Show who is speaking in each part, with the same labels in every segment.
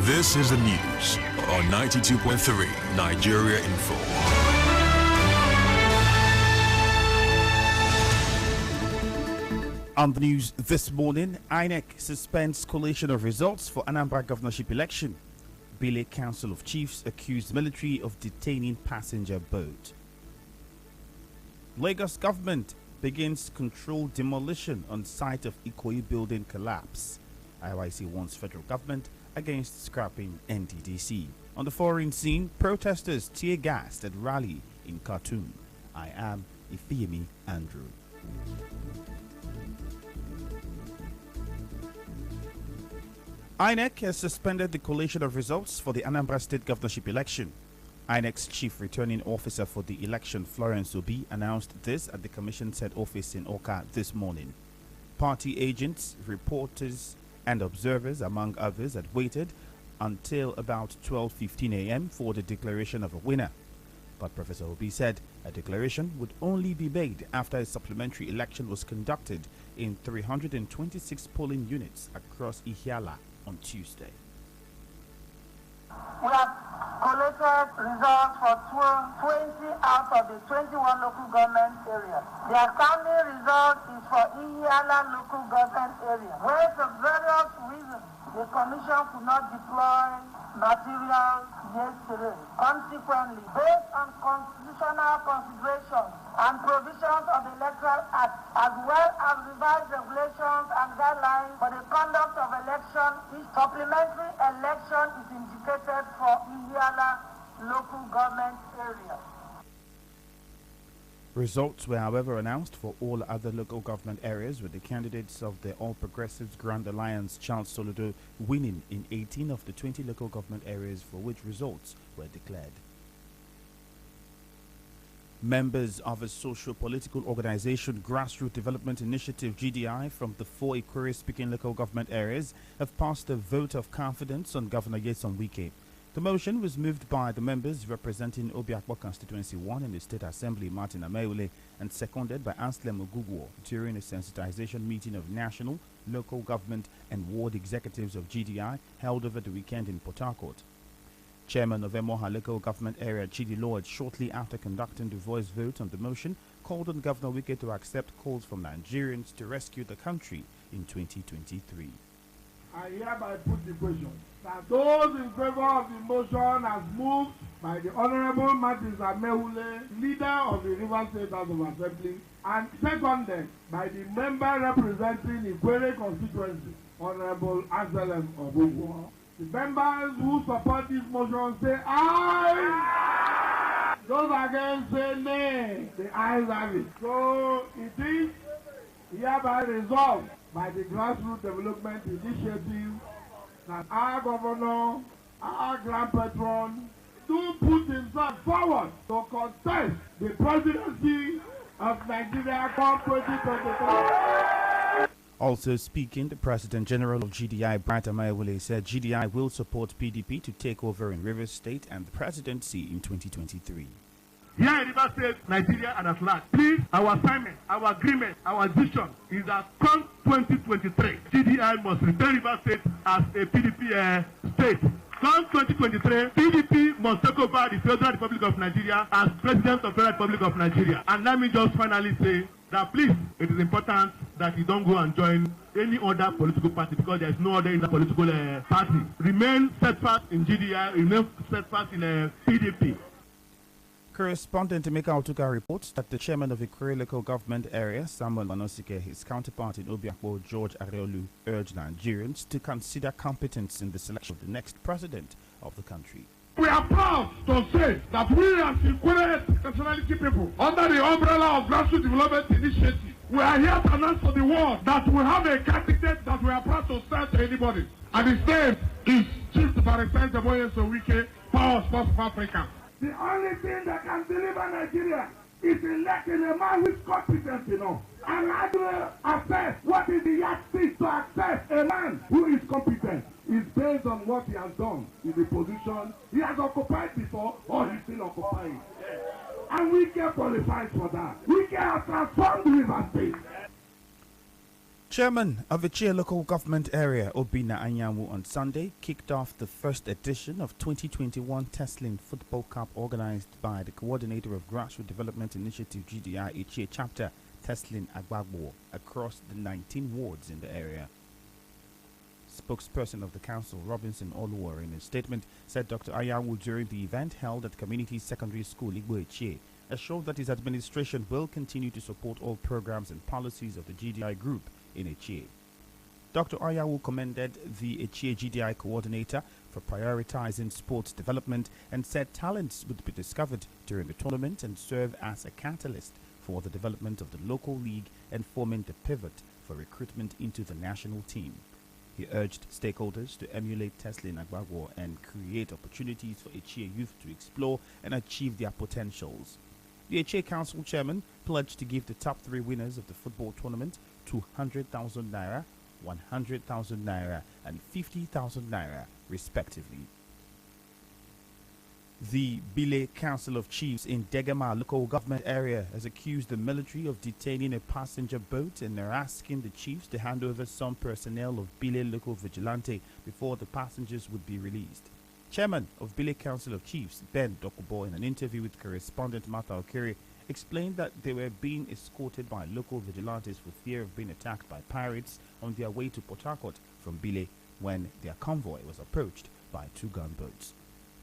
Speaker 1: This is the news on 92.3 Nigeria Info.
Speaker 2: On the news this morning, Inec suspends collation of results for Anambra governorship election. Bile Council of Chiefs accused military of detaining passenger boat. Lagos government begins controlled demolition on site of Ikoyi building collapse. IYC warns federal government against scrapping NDDC. On the foreign scene, protesters tear-gassed at rally in Khartoum. I am Ifiemi Andrew. Inec has suspended the collation of results for the Anambra state governorship election. Inec's chief returning officer for the election, Florence Obi, announced this at the commission's head office in Oka this morning. Party agents, reporters, and observers, among others, had waited until about 12:15 a.m. for the declaration of a winner. But Professor Obi said a declaration would only be made after a supplementary election was conducted in 326 polling units across Ihiala on Tuesday.
Speaker 3: We have collected results for 20 out of the 21 local government areas. The outstanding result is for Ihiala local government area, where for various reasons the commission could not deploy materials yesterday. Consequently, based on constitutional considerations and provisions of the Electoral Act, as well as revised regulations and guidelines for the conduct of election, each supplementary election is indicated for Ihiala local government area.
Speaker 2: Results were, however, announced for all other local government areas, with the candidates of the All Progressives Grand Alliance, Charles Soludo, winning in 18 of the 20 local government areas for which results were declared. Members of a socio-political organization, Grassroots Development Initiative (GDI), from the 4 Ikore-speaking local government areas have passed a vote of confidence on Governor Nyesom Wike. The motion was moved by the members representing Obiakpo Constituency 1 in the State Assembly, Martin Amaewule, and seconded by Anselm Ogugwo during a sensitization meeting of national, local government and ward executives of GDI held over the weekend in Port Harcourt. Chairman of Emoha local government area, Chidi Lord, shortly after conducting the voice vote on the motion, called on Governor Wike to accept calls from Nigerians to rescue the country in 2023.
Speaker 4: I hereby put the question that those in favor of the motion as moved by the Honorable Martin Amaewule, leader of the River State House of Assembly, and seconded by the member representing Ikwere constituency, Honorable Anselm Ogugwo. The members who support this motion say aye. Those against say nay. The ayes have it. So it is hereby resolved by the Grassroots Development Initiative that our governor, our grand patron, do put himself forward to contest the presidency of Nigeria come 2023.
Speaker 2: Also speaking, the President General of GDI, Bright Amaewule, said GDI will support PDP to take over in Rivers State and the presidency in 2023.
Speaker 5: Here in River State, Nigeria and at large, please, our assignment, our agreement, our vision is that come 2023, GDI must return River State as a PDP state. Come 2023, PDP must take over the Federal Republic of Nigeria as President of the Federal Republic of Nigeria. And let me just finally say that please, it is important that you don't go and join any other political party because there is no other political party. Remain steadfast in GDI, remain steadfast in PDP.
Speaker 2: Correspondent Emeka Otuka reports that the chairman of Ikore local government area, Samuel Manosike, his counterpart in Obiakpo, George Areolu, urged Nigerians to consider competence in the selection of the next president of the country.
Speaker 4: We are proud to say that we as Ikore personality people, under the umbrella of Grassroots Development Initiative, we are here to announce to the world that we have a candidate that we are proud to sell to anybody. And his name is Chief Barrister Nyesom Wike, Power Sports of Africa. The only thing that can deliver Nigeria is electing a man who is competent enough. And how do you assess what is the yardstick to assess a man who is competent? It's based on what he has done in the position he has occupied before or he's still occupying. And we can qualify for that. We can transform the River State.
Speaker 2: Chairman of Ichie local government area, Obina Anyanwu, on Sunday kicked off the first edition of 2021 Teslin Football Cup organized by the coordinator of Grassroots Development Initiative GDI Ichie chapter, Teslin Agbagbo, across the 19 wards in the area. Spokesperson of the council, Robinson Oluwar, in a statement said Dr. Anyanwu during the event held at Community Secondary School Igbo Ichie assured that his administration will continue to support all programs and policies of the GDI group in Ichie. Dr. Anyanwu commended the Ichie GDI coordinator for prioritizing sports development and said talents would be discovered during the tournament and serve as a catalyst for the development of the local league and forming the pivot for recruitment into the national team. He urged stakeholders to emulate Teslin Agbagbo and create opportunities for Ichie youth to explore and achieve their potentials. The Ichie Council Chairman pledged to give the top 3 winners of the football tournament 200,000 naira, 100,000 naira, and 50,000 naira, respectively. The Bile Council of Chiefs in Degama local government area has accused the military of detaining a passenger boat and are asking the chiefs to hand over some personnel of Bile local vigilante before the passengers would be released. Chairman of Bile Council of Chiefs, Ben Dokubo, in an interview with correspondent Martha Okere, explained that they were being escorted by local vigilantes for fear of being attacked by pirates on their way to Port Harcourt from Bile when their convoy was approached by 2 gunboats.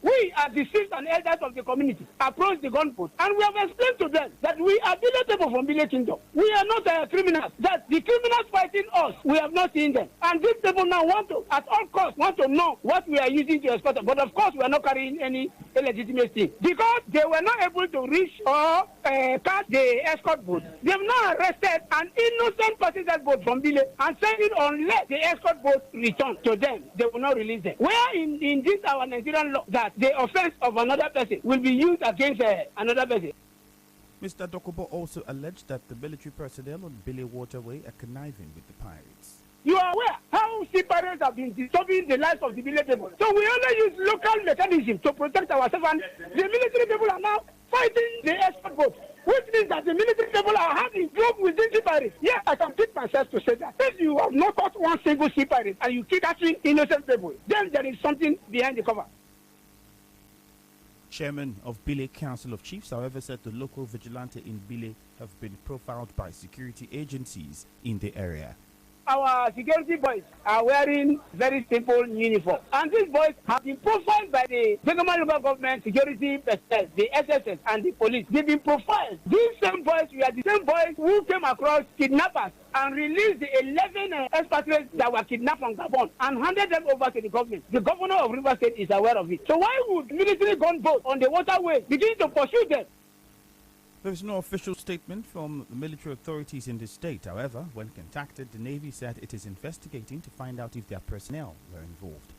Speaker 6: We, as the chiefs and elders of the community, approached the gunboat and we have explained to them that we are Bile people from Bile Kingdom. We are not criminals. That the criminals fighting us, we have not seen them. And these people now want to, at all costs, want to know what we are using to escort them. But of course, we are not carrying any illegitimate thing. Because they were not able to reach or catch the escort boat. They have now arrested an innocent passenger boat from Bile and sent it unless the escort boat returns to them. They will not release them. Where in this our Nigerian law that the offense of another person will be used against another person.
Speaker 2: Mr. Dokubo also alleged that the military personnel on Bile Waterway are conniving with the pirates.
Speaker 6: You are aware how sea pirates have been disturbing the lives of the Bile people. So we only use local mechanisms to protect ourselves, and the military people are now fighting the escort boat, which means that the military people are having job with the sea pirates. Yes, I can pick myself to say that. If you have not caught one single sea pirate and you keep catching innocent people, then there is something behind the cover.
Speaker 2: Chairman of Bile Council of Chiefs, however, said the local vigilante in Bile have been profiled by security agencies in the area.
Speaker 6: Our security boys are wearing very simple uniform, and these boys have been profiled by the Degama local government security personnel, the SSS and the police. They've been profiled. These same boys were the same boys who came across kidnappers and released the 11 expatriates that were kidnapped from Gabon and handed them over to the government. The governor of Rivers State is aware of it. So why would military gunboats on the waterway begin to pursue them?
Speaker 2: There is no official statement from the military authorities in the state. However, when contacted, the Navy said it is investigating to find out if their personnel were involved.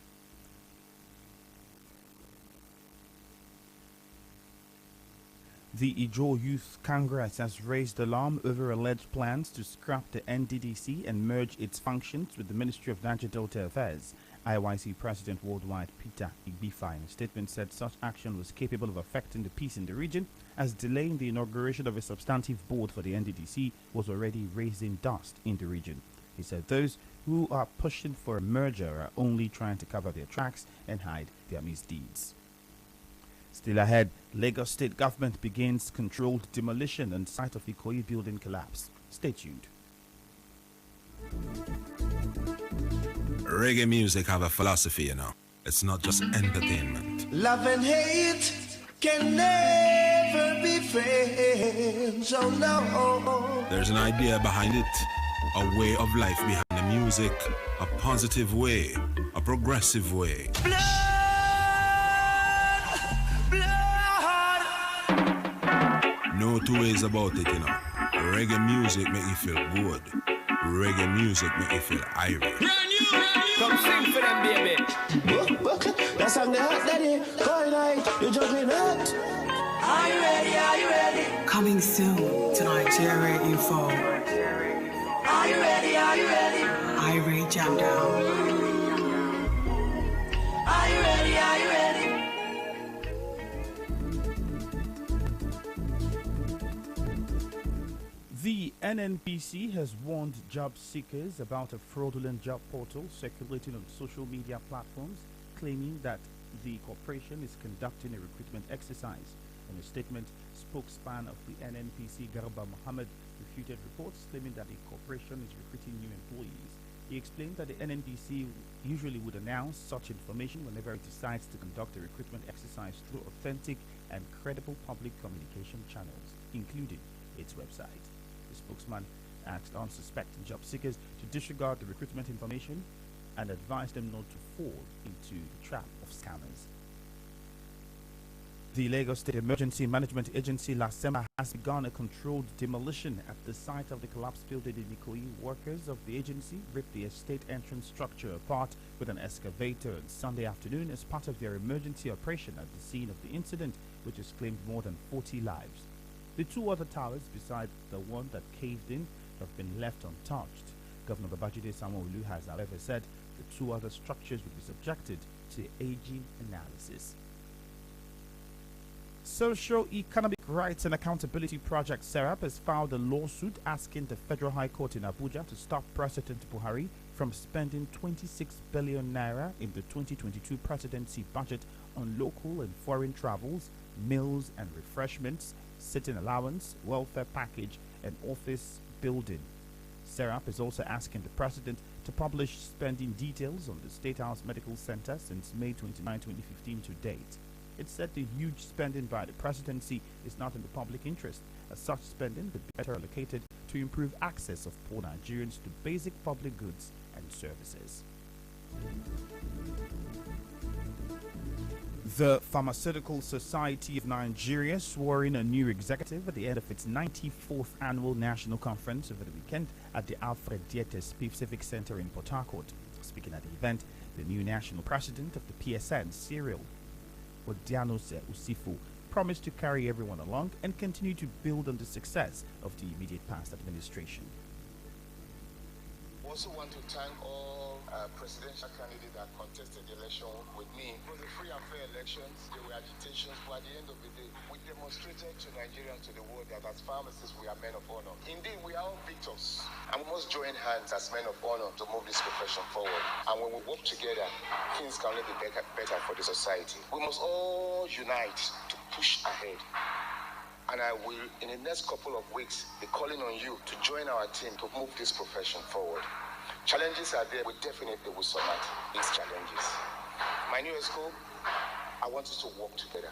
Speaker 2: The Ijo Youth Congress has raised alarm over alleged plans to scrap the NDDC and merge its functions with the Ministry of Niger Delta Affairs. IYC President Worldwide Peter Igbifa in a statement said such action was capable of affecting the peace in the region, as delaying the inauguration of a substantive board for the NDDC was already raising dust in the region. He said those who are pushing for a merger are only trying to cover their tracks and hide their misdeeds. Still ahead, Lagos State government begins controlled demolition on site of Ikoyi building collapse. Stay tuned.
Speaker 1: Reggae music have a philosophy, you know. It's not just entertainment.
Speaker 7: Love and hate can never be friends. Oh no.
Speaker 1: There's an idea behind it, a way of life behind the music, a positive way, a progressive way.
Speaker 7: Blood.
Speaker 1: No two ways about it, you know. Reggae music make you feel good. Reggae music make you feel irate.
Speaker 8: Come sing for them, baby.
Speaker 7: That song they hot daddy. All night, you juggling hot. Are you ready? Are you ready?
Speaker 9: Coming soon to Nigeria Info.
Speaker 7: Are you ready? Are you ready?
Speaker 9: Irate Jam Down.
Speaker 7: Are you ready? Are you ready?
Speaker 2: The NNPC has warned job seekers about a fraudulent job portal circulating on social media platforms, claiming that the corporation is conducting a recruitment exercise. In a statement, spokesman of the NNPC, Garba Mohammed, refuted reports claiming that the corporation is recruiting new employees. He explained that the NNPC usually would announce such information whenever it decides to conduct a recruitment exercise through authentic and credible public communication channels, including its website. The spokesman asked unsuspecting job seekers to disregard the recruitment information and advised them not to fall into the trap of scammers. The Lagos State Emergency Management Agency, LASEMA, has begun a controlled demolition at the site of the collapsed building in Ikoyi. Workers of the agency ripped the estate entrance structure apart with an excavator on Sunday afternoon as part of their emergency operation at the scene of the incident, which has claimed more than 40 lives. The two other towers, beside the one that caved in, have been left untouched. Governor Babajide Sanwo-Olu has, however, said the two other structures will be subjected to aging analysis. Socio-Economic Rights and Accountability Project (SERAP) has filed a lawsuit asking the Federal High Court in Abuja to stop President Buhari from spending 26 billion naira in the 2022 presidency budget on local and foreign travels, meals and refreshments, sitting allowance, welfare package, and office building. SERAP is also asking the president to publish spending details on the State House Medical Center since May 29, 2015 to date. It said the huge spending by the presidency is not in the public interest, as such spending would be better allocated to improve access of poor Nigerians to basic public goods and services. The Pharmaceutical Society of Nigeria swore in a new executive at the end of its 94th annual national conference over the weekend at the Alfred Dietes Civic Center in Port Harcourt. Speaking at the event, the new national president of the PSN, Cyril Odianos Usifo, promised to carry everyone along and continue to build on the success of the immediate past administration.
Speaker 10: I also want to thank all presidential candidates that contested the election with me. It was a free and fair elections. There were agitations, but at the end of the day, we demonstrated to Nigerians, to the world, that as pharmacists, we are men of honor. Indeed, we are all victors, and we must join hands as men of honor to move this profession forward. And when we work together, things can only be better for the society. We must all unite to push ahead. And I will, in the next couple of weeks, be calling on you to join our team to move this profession forward. Challenges are there, we definitely will surmount these challenges. My new school, I want us to work together.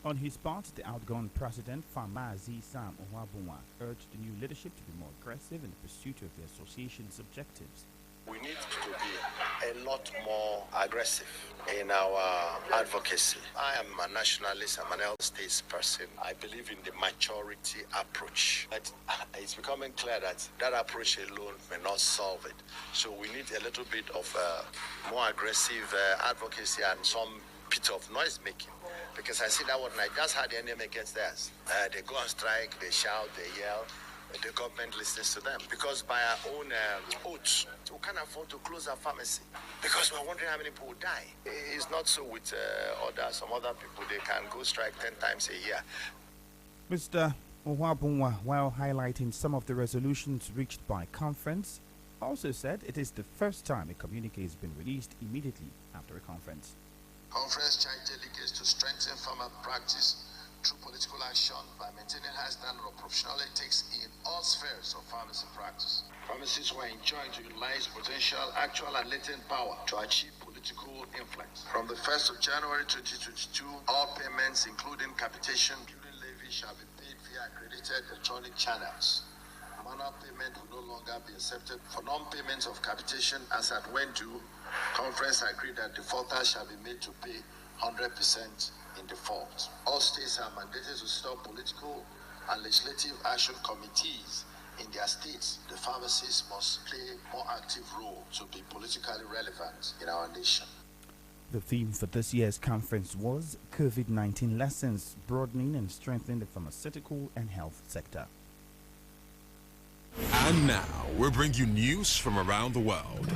Speaker 2: On his part, the outgoing president, Famazi Sam Onwabunwa, urged the new leadership to be more aggressive in the pursuit of the association's objectives.
Speaker 11: We need to be a lot more aggressive in our advocacy. I am a nationalist, I'm an L-States person. I believe in the maturity approach. But it's becoming clear that that approach alone may not solve it. So we need a little bit of more aggressive advocacy and some bit of noise making. Because I see that what that's how the enemy gets theirs. They go on strike, they shout, they yell. The government listens to them, because by our own oaths, we can't afford to close our pharmacy because we're wondering how many people will die. It's not so with some other people. They can go strike 10 times a year.
Speaker 2: Mr. Onwabunwa, while highlighting some of the resolutions reached by conference, also said it is the first time a communique has been released immediately after a conference.
Speaker 11: Conference charged delegates to strengthen farmer practice through political action by maintaining high standard of professional ethics in all spheres of pharmacy practice. Pharmacists were enjoined to utilize potential, actual and latent power to achieve political influence. From the 1st of January 2022, all payments, including capitation, building levy, shall be paid via accredited electronic channels. Manual payment will no longer be accepted for non-payments of capitation, as at when due. Conference agreed that defaulters shall be made to pay 100% in default. All states are mandated to stop political and legislative action committees in their states. The pharmacists must play a more active role to be politically relevant in our nation.
Speaker 2: The theme for this year's conference was COVID-19 lessons, broadening and strengthening the pharmaceutical and health sector.
Speaker 1: And now, we'll bring you news from around the world.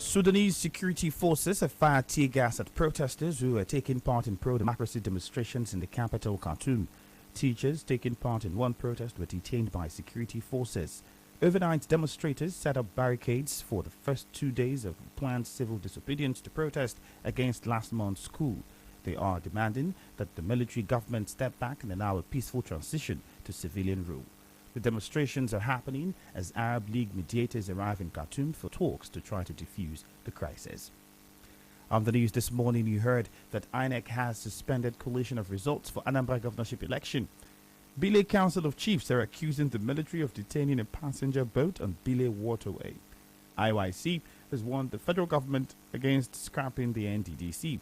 Speaker 2: Sudanese security forces have fired tear gas at protesters who were taking part in pro-democracy demonstrations in the capital, Khartoum. Teachers taking part in one protest were detained by security forces. Overnight, demonstrators set up barricades for the first 2 days of planned civil disobedience to protest against last month's coup. They are demanding that the military government step back and allow a peaceful transition to civilian rule. The demonstrations are happening as Arab League mediators arrive in Khartoum for talks to try to defuse the crisis. On the news this morning, you heard that Inec has suspended collation of results for Anambra governorship election. Bile Council of Chiefs are accusing the military of detaining a passenger boat on Bile waterway. IYC has warned the federal government against scrapping the NDDC.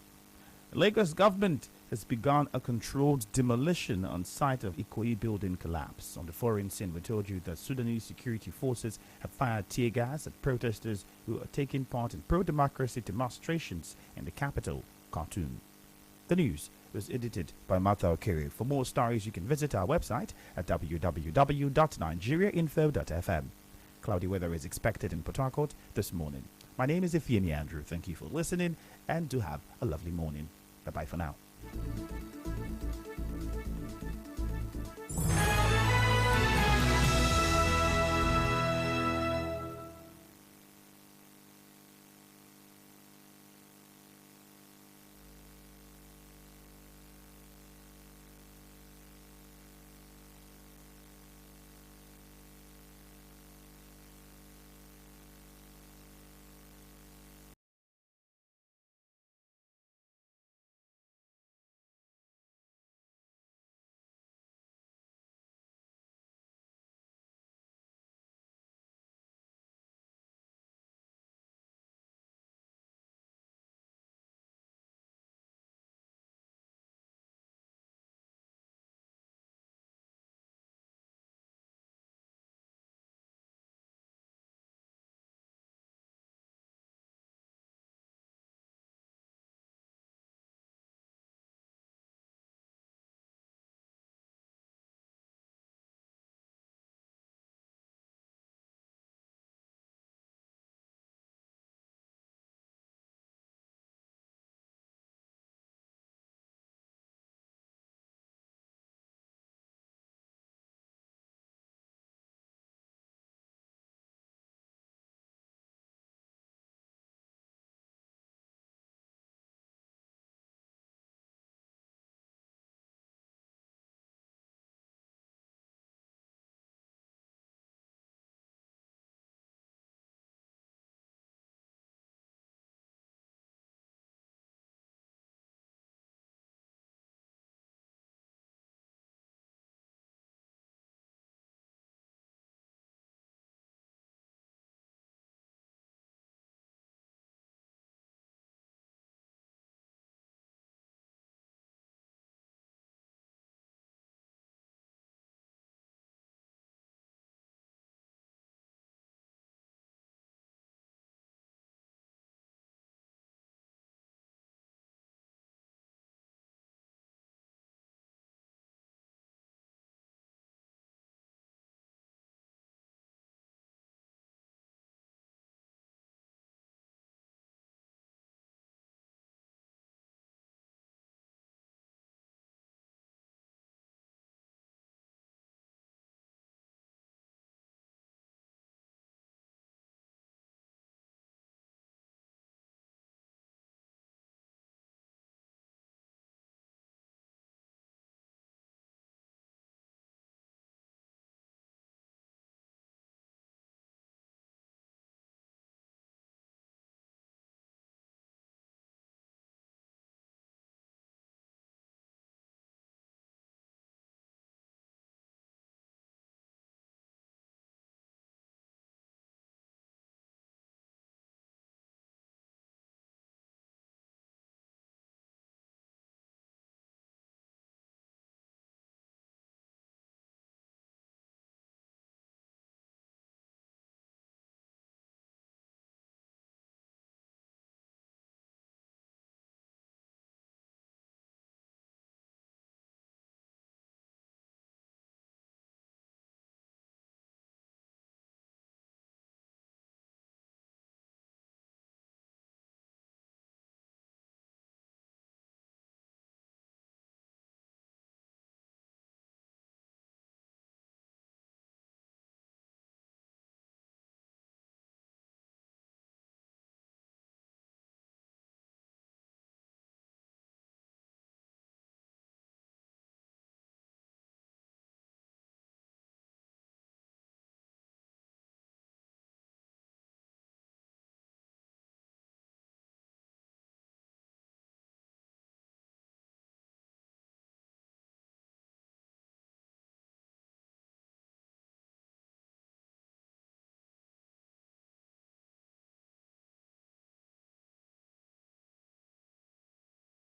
Speaker 2: The Lagos government has begun a controlled demolition on site of Ikoyi building collapse. On the foreign scene, we told you that Sudanese security forces have fired tear gas at protesters who are taking part in pro-democracy demonstrations in the capital, Khartoum. The news was edited by Martha Okere. For more stories, you can visit our website at www.nigeriainfo.fm. Cloudy weather is expected in Port Harcourt this morning. My name is Ifiemi Andrew. Thank you for listening and do have a lovely morning. Bye-bye for now.